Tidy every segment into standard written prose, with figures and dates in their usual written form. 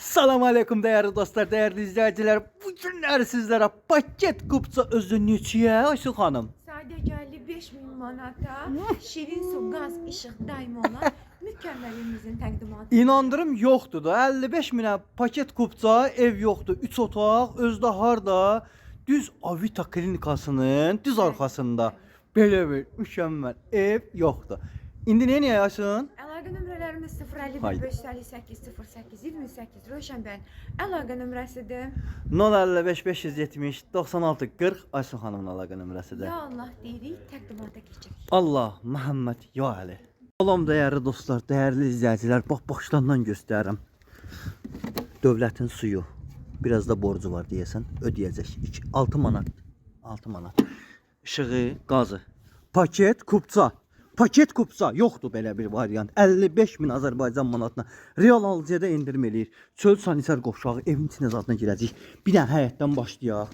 Salam aleyküm değerli dostlar, değerli izleyiciler. Bu günler sizlere paket kupça özü neçəyə Ayşul xanım? Sadece 55 bin manata şirin su, gaz, ışık daim olan mükemmelimizin təqdimatı. İnandırım yoxdur da. 55 minə paket kupça ev yoxdur. 3 otaq, özdə harda? Düz Avita klinikasının düz arxasında. Belə bir mükəmməl ev yoxdur. İndi nə yaşın? Əlaqə nömrələrimiz 051 Haydi. 558 08 28 Rövşənbəyin əlaqə nömrəsidir. 055 570 96 40 Ayşul xanımın əlaqə nömrəsidir. Ya Allah deyirik, təqdimata keçirik. Allah, Muhammed, ya Ali. Salam değerli dostlar, değerli izleyiciler. Bak başlandan göstereyim. Devletin suyu. Biraz da borcu var diyesen ödeyecek. 6 manat. 6 manat. Işığı, gazı. Paket kupça. Paket kupça. Yoktu belə bir variant. 55 bin Azərbaycan manatına. Real alıcıda endirim eləyir. Çöl sanitar qovşağı evin içine zaten girəcək. Bir dənə həyətdən başlayaq.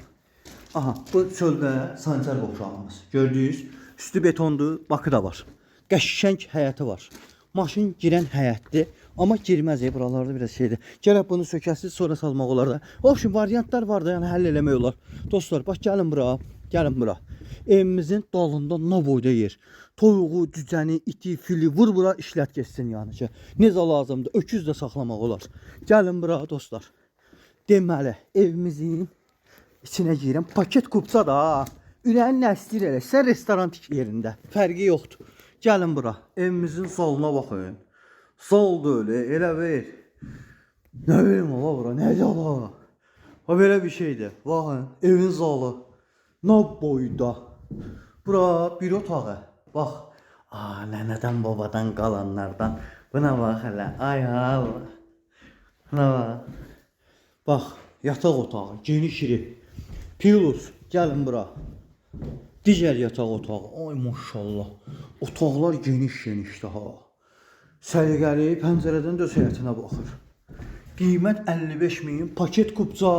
Aha, bu çöldə sanitar qovşağımız. Gördünüz? Üstü betondur, bakı da var. Qəşəng həyəti var. Maşın girən həyətdir, amma girməz. Buralarda biraz şeydir. Gərək bunu sökəsiz, sonra salmaq olar da. Obşin variantlar var da, yəni həll eləmək olar. Dostlar, bax gəlin bura, gəlin bura. Evimizin dalında nə boyda yer. Toyuğu, cücəni, iti, fili vur bura işlət geçsin yəni ki. Necə lazımdır, öküz də saxlamaq olar. Gəlin bura dostlar. Deməli, evimizin içine giren paket kupça da. Ürəyin nə istəyir elə. Sən restoran yerində. Fərqi yoxdur. Gəlin bura. Evimizin salına baxın. Saldır öyle. Elə ver. Nə verim ala bura? Nədir ala? Ha belə bir şeydir. Baxın. Evin zalı. Nə boyda. Bura bir otağı. Bax. Aa, nənədən babadan qalanlardan. Buna bax hələ. Ay Allah. Buna bax. Bax. Yataq otağı. Geniş yeri. Pilus, gəlin bura. Digər yataq otağı. Ay maşallah. Otaqlar geniş-genişdir ha. Səliqəli pəncərədən də həyətinə baxır. Qiymət 55 min, paket kupça.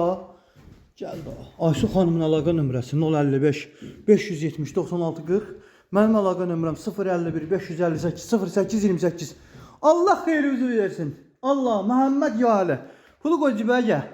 Gəl də. Ayşul xanımın əlaqə nömrəsi 055 570 96 40. Mənim əlaqə nömrəm 051 558 08 28. Allah xeyrinizi versin. Allah, Muhammed ya Ali. Pulu qoy cibə gəl.